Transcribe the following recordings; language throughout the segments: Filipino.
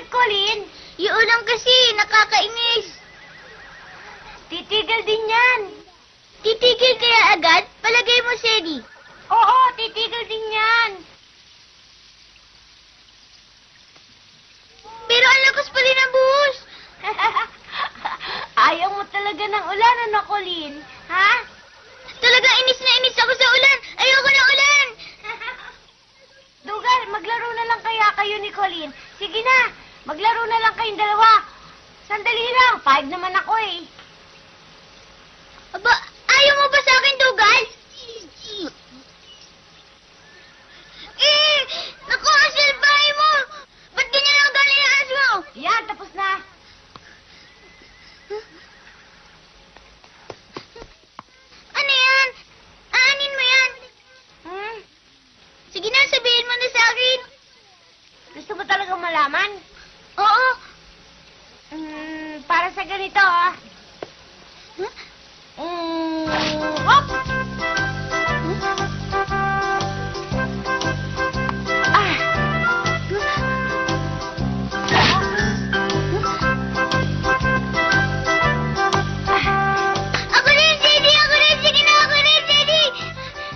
Bakit, Colin? Yung ulang kasi, nakakainis. Titigil din yan. Titigil kaya agad? Palagay mo, Sedi. Oo, titigil din yan. Pero ang lakas pa rin ang buhos. Ayaw mo talaga ng ulan, ano, Colin? Ha? Talagang inis na inis ako sa ulan. Ayoko ng ulan. Dugal, maglaro na lang kaya kayo ni Colin. Sige na, maglaro na lang kayong dalawa. Sandali lang, pahig naman ako eh. Aba, ayaw mo ba sa akin, Dugal? Naku, ang salbahe mo. Ba't ganyan ang galias mo? Yan, tapos na. Ano yan? Aanin mo yan? Hmm? Sige na, sabihin mo na sa akin. Gusto mo talagang malaman? Oo. Para sa ganito, ah. Huh? Hop! Ah! Ako rin, Sedi! Ako rin! Sige na, ako rin, Sedi!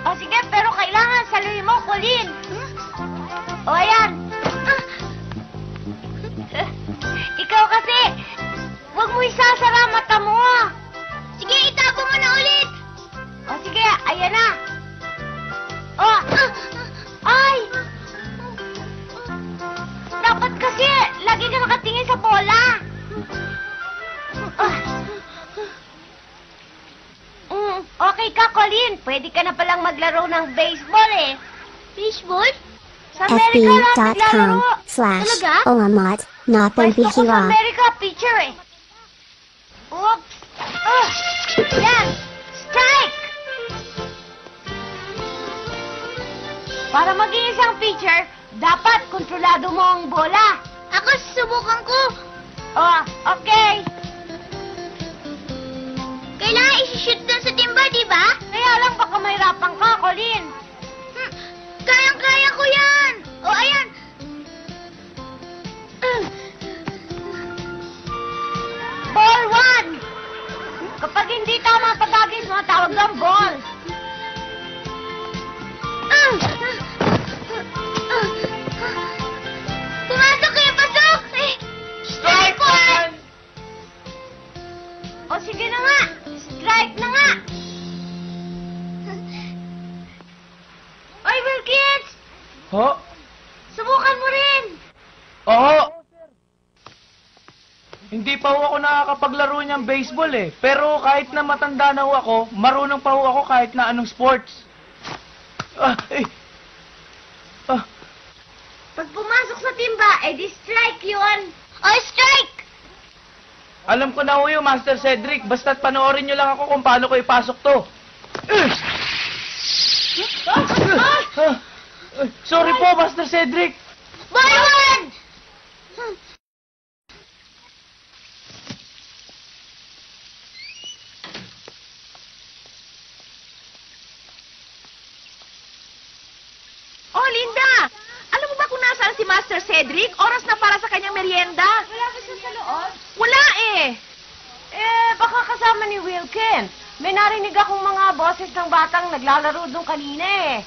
O sige, pero kailangan saluhin mo, Colin. O ayan. Ikaw kasi, huwag mo isasara mata mo. Sige, itago mo na ulit! O sige, ayan na. O, ay! Dapat kasi, lagi ka nakatingin sa bola. Okay ka, Colin. Pwede ka na palang maglaro ng baseball eh. Baseball? Sa Amerika lang naglalaro. fb.com/Olamat Napon Pwesto ko sa Bihira. Amerika, pitcher eh. Oops. Yan. Strike! Para maging isang pitcher, dapat kontrolado mo ang bola. Ako, susubukan ko. Oh, okay. Kailangan isi-shoot doon sa timba, di ba? Kaya lang baka mahirapan ka, Colin. Kayang-kaya ko yan! O, ayan! Ball one! Kapag hindi tama patagis, matawag ng ball. Pumasok kayo, pasok! Strike one! O sige na nga, strike na nga. Oy, Wilkins! Ho? Subukan mo rin. Oo. Hindi pa ho ako nakakapaglaro niyang baseball eh. Pero kahit na matanda na ho ako, marunong pa ho ako kahit na anong sports. Pag pumasok sa timba, di strike yun. O, strike! Alam ko na ho yun, Master Cedric. Basta't panoorin niyo lang ako kung paano ko ipasok to. Sorry po, Master Cedric. Ball one! Oh, Linda! Alam mo ba kung nasaan si Master Cedric? Oras na para sa kanyang merienda. Wala ba siya sa loob? Wala eh! Baka kasama ni Wilkins. May narinig akong mga boses ng batang naglalaro doon kanina eh.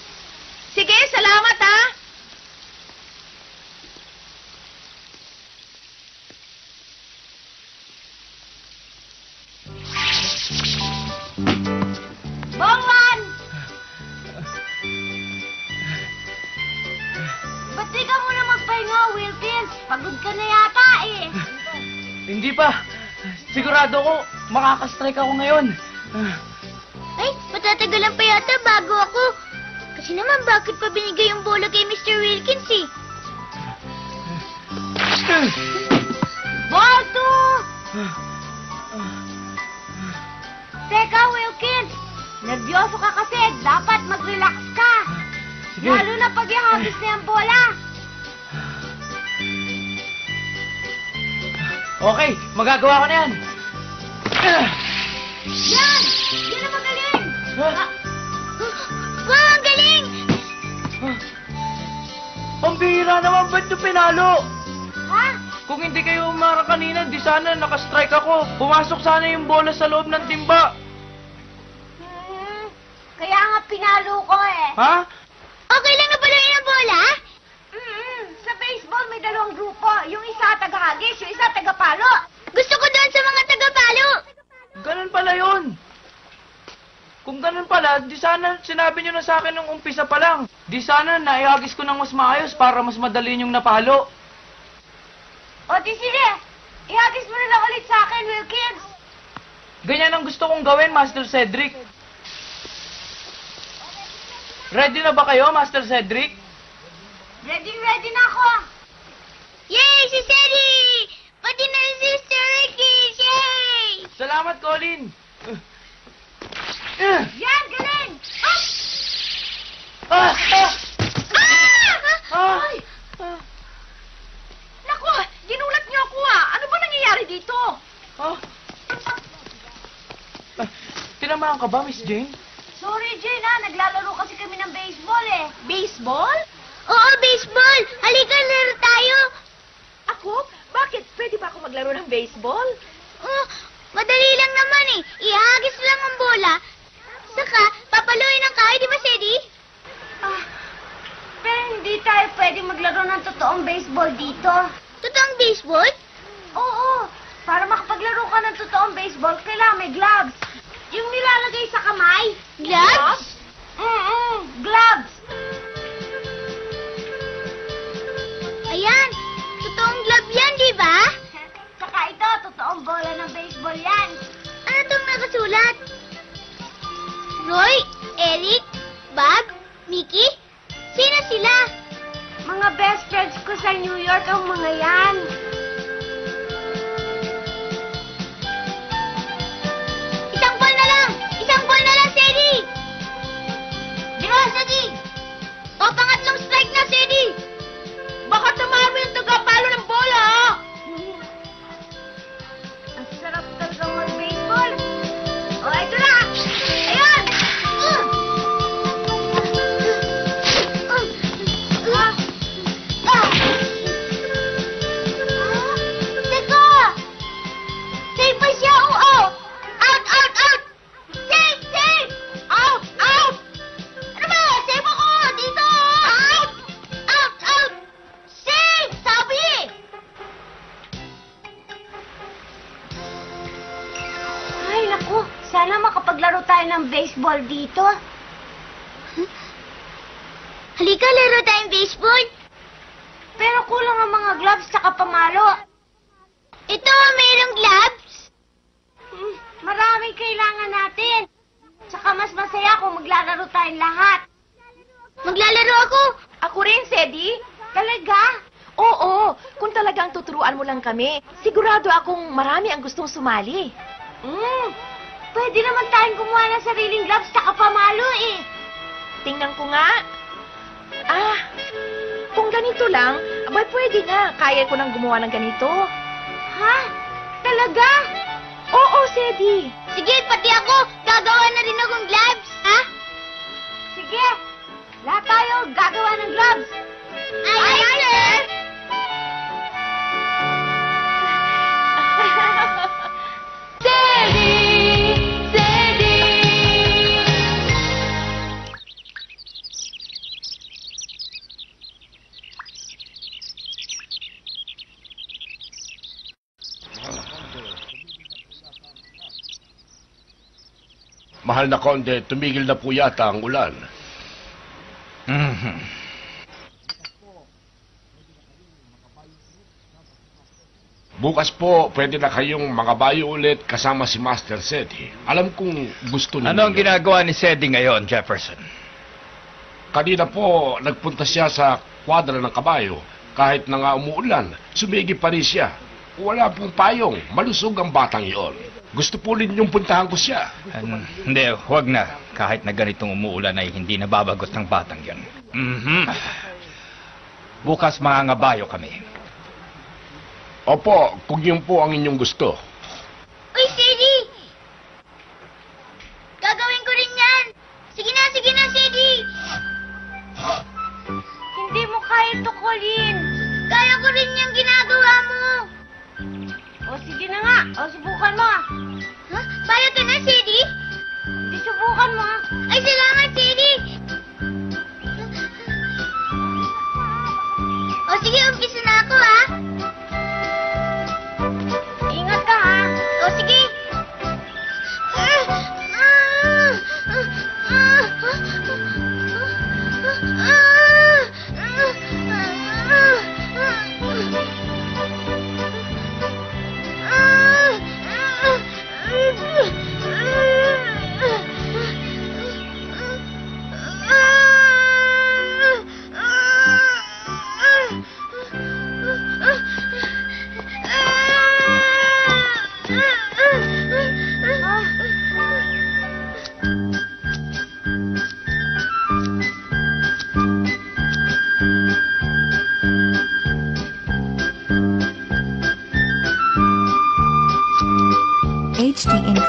Sige, salamat ha! Ball one! Ba't di ka muna magpahinga, Wilkins? Pagod ka na yata eh. Hindi pa. Sigurado ko, makakastrike ako ngayon. Ay, matatagalan pa yata bago ako. Kasi naman, bakit pa binigay yung bola kay Mr. Wilkins eh? Ball two! Teka, Wilkins. Nervyoso ka kasi. Dapat mag-relax ka. Sige. Lalo na pag ihagis na yung bola. Okay, magagawa ko na yan. Yan! Yan ang magaling! Wow, ang galing! Pambihira naman, ba't nyo pinalo? Ha? Kung hindi kayo umara kanina, di sana nakastrike ako. Pumasok sana yung bola sa loob ng timba. Kaya nga pinalo ko eh. Ha? Okay lang na pala yung bola? Sa baseball may dalawang grupo. Yung isa taga-hagis, yung isa taga-palo. Gusto ko doon sa mga taga-palo. Ganun pala yun. Kung ganun pala, di sana sinabi nyo na sa akin nung umpisa pa lang. Di sana naihagis ko ng mas maayos para mas madali yung napalo. O di sige, ihagis mo na lang ulit sa akin, Wilkins. Ganyan ang gusto kong gawin, Master Cedric. Ready na ba kayo, Master Cedric? Ready na ako. Yay, si Sadie! Pati na si Mr. Wilkins! Yay! Salamat, Colin. Yan, galing. Ah! Ah! Ah! Ay! Naku, ginulat niyo ako Ano ba nangyayari dito? Ah! Tinamaan ka ba, Miss Jane? Sorry, Jane, naglalaro kasi kami ng baseball eh. Baseball? Oo, baseball! Halika, laro tayo! Ako? Bakit? Pwede ba ako maglaro ng baseball? Oh, madali lang naman eh. Ihagis lang ang bola. Saka, papaluin ang kahoy, di ba, Sadie? Pero hindi tayo pwede maglaro ng totoong baseball dito. Totoong baseball? Oo, para makapaglaro ka ng totoong baseball, kailangan may gloves. Yung nilalagay sa kamay. Gloves? Gloves. Ayan, totoong glove yan, di ba? Saka ito, totoong bola ng baseball yan. Ano tong nakasulat? Roy, Eric, Bob, Mickey? Sino sila? Mga best friends ko sa New York ang mga yan. Isang ball na lang! Isang ball na lang, Sadie! Di ba, Sadie? O, pangatlong strike na, Sadie! Baka tamaan mo yung taga-palo ng bola, Ang sarap talaga mag-baseball. O, ito na! Ayan! Teka! Save pa siya, oo! Out, out, out! Save, save! Out, out! Ano ba? Save ako! Dito! Out! Out, out! Save! Sabi! Ay, naku. Sana makapaglaro tayo ng baseball dito. Halika, laro tayong baseball. Pero kulang ang mga gloves tsaka pamalo. Ito, mayroong gloves. Marami kailangan natin. Tsaka mas masaya kung maglalaro tayong lahat. Maglalaro ako. Ako rin, Sadie. Talaga? Oo, kung talagang tuturuan mo lang kami, sigurado akong marami ang gustong sumali. Pwede naman tayong gumawa ng sariling gloves tsaka pamalo eh. Tingnan ko nga. Kung ganito lang, abay pwede na. Kaya ko nang gumawa ng ganito. Ha? Talaga? Oo, Sadie. Sige, pati ako. Gagawa na rin akong gloves, ha? Sige. Lahat tayo gagawa ng gloves. Ay, sir! Mahal na Konde, tumigil na po yata ang ulan. Bukas po, pwede na kayong mangabayo ulit kasama si Master Sedi. Alam kong gusto ninyo. Ano ang ginagawa ni Sedi ngayon, Jefferson? Kanina po, nagpunta siya sa kwadra ng kabayo. Kahit na nga umuulan, sumigi pa rin siya. Wala pong payong, malusog ang batang iyon. Gusto po ninyong puntahan ko siya. Hindi, huwag na. Kahit na ganitong umuulan ay hindi nababagot ng batang yon. Bukas mangangabayo kami. Opo, kung yun po ang inyong gusto. Uy, Sadie! Gagawin ko rin yan! Sige na, Sadie! Hindi mo kaya ito, Colin. Kaya ko rin yung ginagawa mo.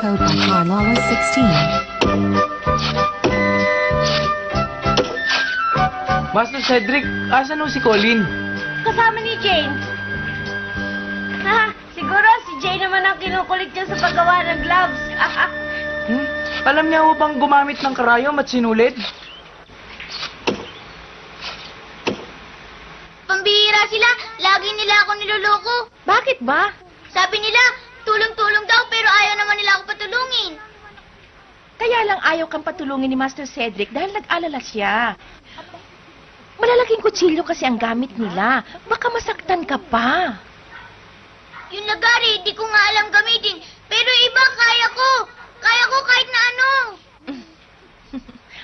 Code by Carlola16. Master Cedric, asan ho si Colin? Kasama ni Jane. Ha, siguro si Jane naman ang kinukulit niya sa paggawa ng gloves. Alam niya ho bang gumamit ng karayom at sinulid? Pambihira sila. Lagi nila ako niloloko. Bakit ba? Sabi nila, tulong-tulong daw pero ayaw naman nila ako patulungin. Kaya lang ayaw kang patulungin ni Master Cedric dahil nag-alala siya. Malalaking kutsilyo kasi ang gamit nila. Baka masaktan ka pa. Yung lagari, di ko nga alam gamitin. Pero iba, kaya ko. Kaya ko kahit na ano.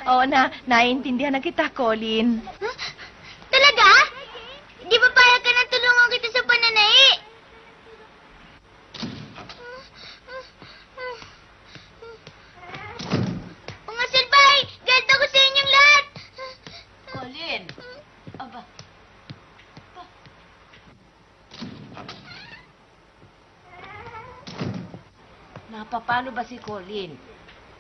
Oo na, naiintindihan na kita, Colin. Huh? Talaga? Di ba payag ka na tulungan kita sa pananahi? Mga salbay, galit ako sa inyong lahat. Colin. Aba. Napapano ba si Colin?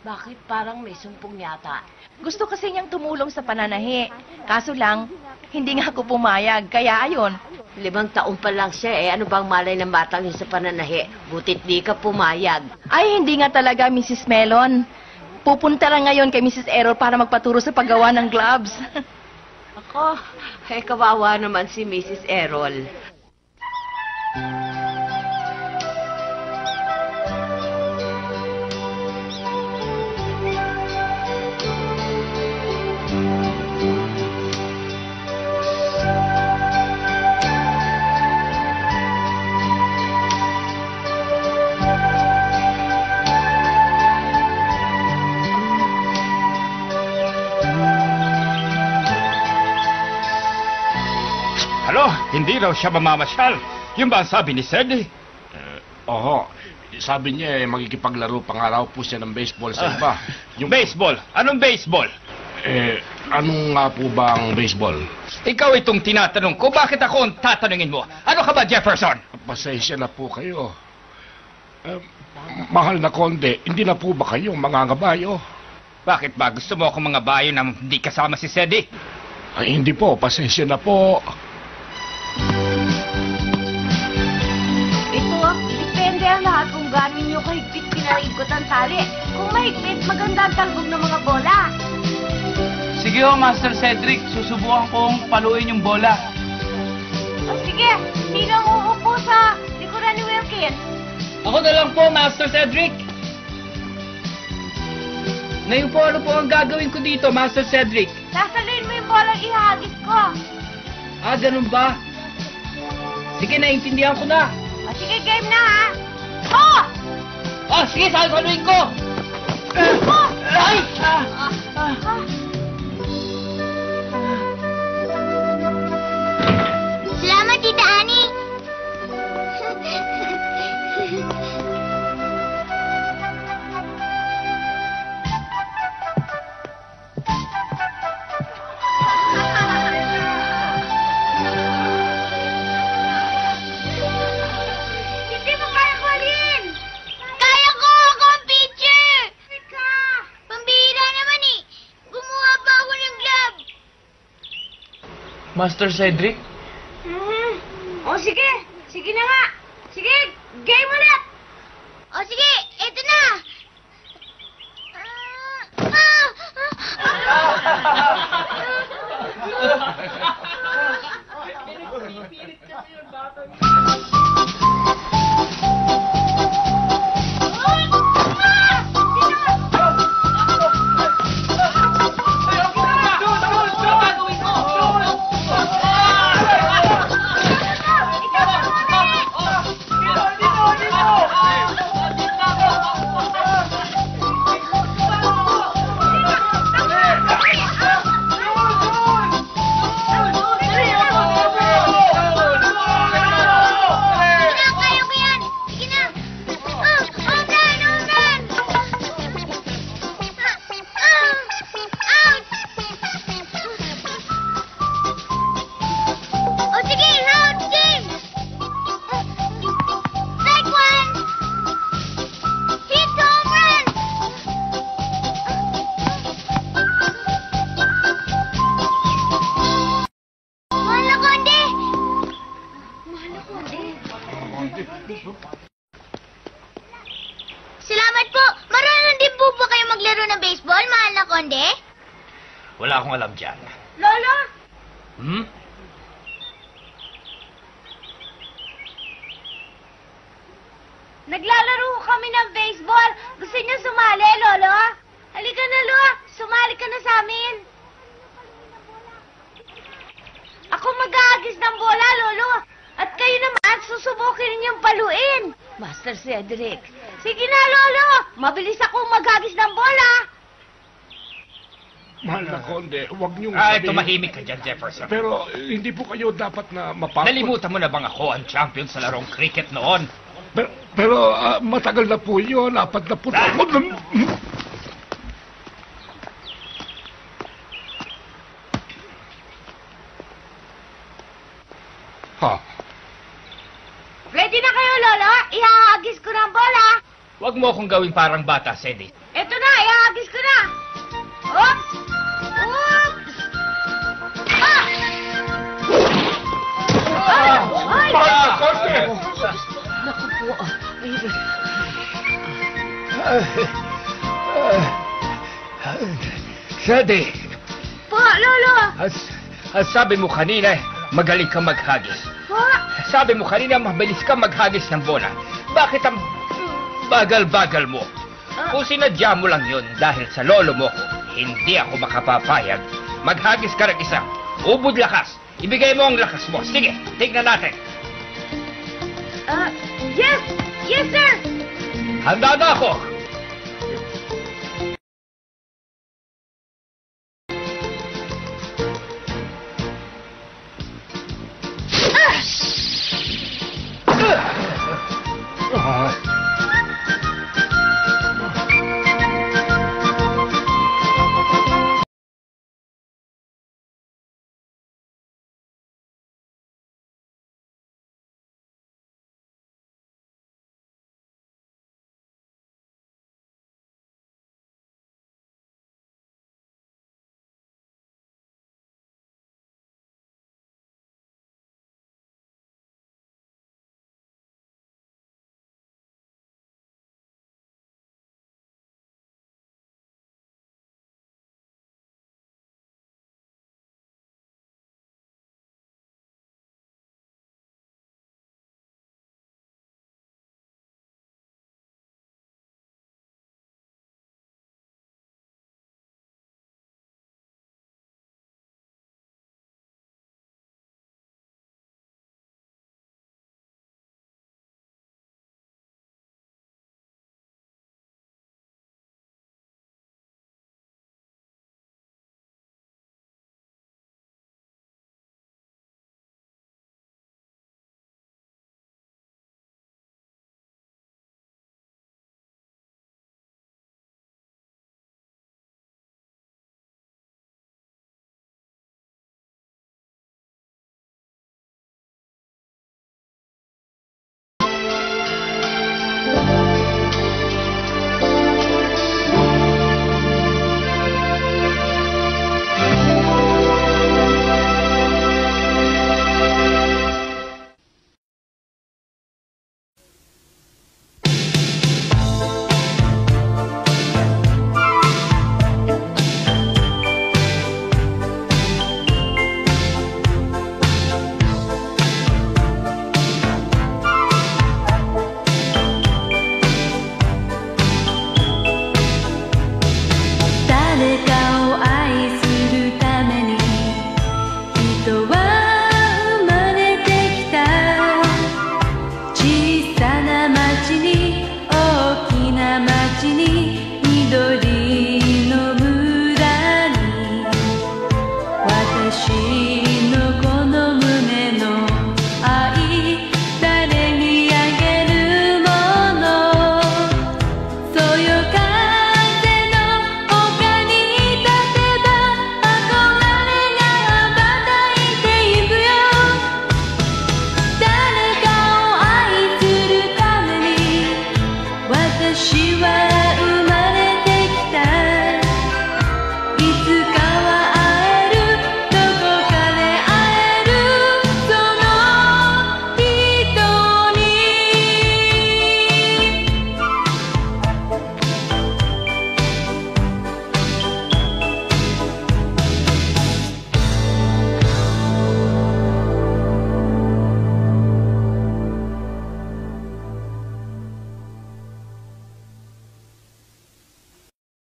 Bakit parang may sumpong yata? Gusto kasi niyang tumulong sa pananahi. Kaso lang, hindi nga ako pumayag. Kaya ayon. 5 taon pa lang siya eh. Ano bang malay ng batang yun sa pananahi? Butit di ka pumayag. Ay, hindi nga talaga, Mrs. Melon. Pupunta lang ngayon kay Mrs. Errol para magpaturo sa paggawa ng gloves. Ako, kawawa naman si Mrs. Errol. Ano? Hindi raw siya mamamasyal. Yun ba ang sabi ni Sed? Oho, sabi niya makikipaglaro pa nga raw po siya ng baseball sa iba. Yung baseball? Anong baseball? Anong nga po ba ang baseball? Ikaw itong tinatanong ko. Bakit ako ang tatanungin mo? Ano ka ba, Jefferson? Pasensya na po kayo. Mahal na konde, hindi na po ba kayong mga ngabayo? Bakit ba? Gusto mo akong mga bayo na hindi kasama si Sedi? Ay, hindi po, pasensya na po. Ito, depende ang lahat kung gano'n nyo kahigpit pinarikot ang tali. Kung mahigpit, maganda ang talbog ng mga bola. Sige ho, Master Cedric. Susubukan kong paluin yung bola. O sige, sino ang uupo sa likuran ni Wilkins? Ako na lang po, Master Cedric. Ngayon po, ano po ang gagawin ko dito, Master Cedric? Sasaluin mo yung bolang ihagis ko. Ah, ganun ba? Sige, naintindihan ko na. O sige, game na ha. Oh! Oh, sige, sasaluin ko. Oh! Ay! Salamat, Tita Ani. Hindi mo kaya, Colin! Kaya ko! Ako ang pitcher! Pambihira naman eh. Gumawa pa ako ng glove. Master Cedric? O sige, sige na nga. Sige, game ulit! O sige, eto na. Kinakaya Salamat po. Marunong din po ba kayo maglaro ng baseball, mahal na konde? Wala akong alam dyan. Lolo, Hmm? naglalaro kami ng baseball. Gusto niyo sumali, Lolo? Halika na, Lo. Sumali ka na sa amin. Ako mag-aagis ng bola, Lolo. At kayo naman, susubukin niyong paluin. Master Cedric. Sige na, Lolo. Mabilis akong mag-agis ng bola. Mahal na konde, huwag niyong Ay, sabihin. tumahimik ka dyan, Jefferson. Pero hindi po kayo dapat na mapagod. Nalimutan mo na bang ako ang champion sa larong cricket noon? Pero matagal na po yun. 40 taon. Ha? Ready na kayo, Lolo? Ihaagis ko ng bola. Huwag mo akong gawing parang bata, Cedric. Eto na, ihaagis ko na. Oops! Oops! Ah! Ay! Mahal na konde! Naku po. Cedric, Po, Lolo! ang sabi mo kanina, magaling kang maghagis. Po! Sabi mo kanina, mabilis kang maghagis ng bola. Bakit ang bagal-bagal mo? Kung sinadya mo lang yun dahil sa lolo mo ko, hindi ako makapapayag. Maghagis ka ng isa. Ubod lakas. Ibigay mo ang lakas mo. Sige, tignan natin. Yes! Yes, sir! Handa na ako.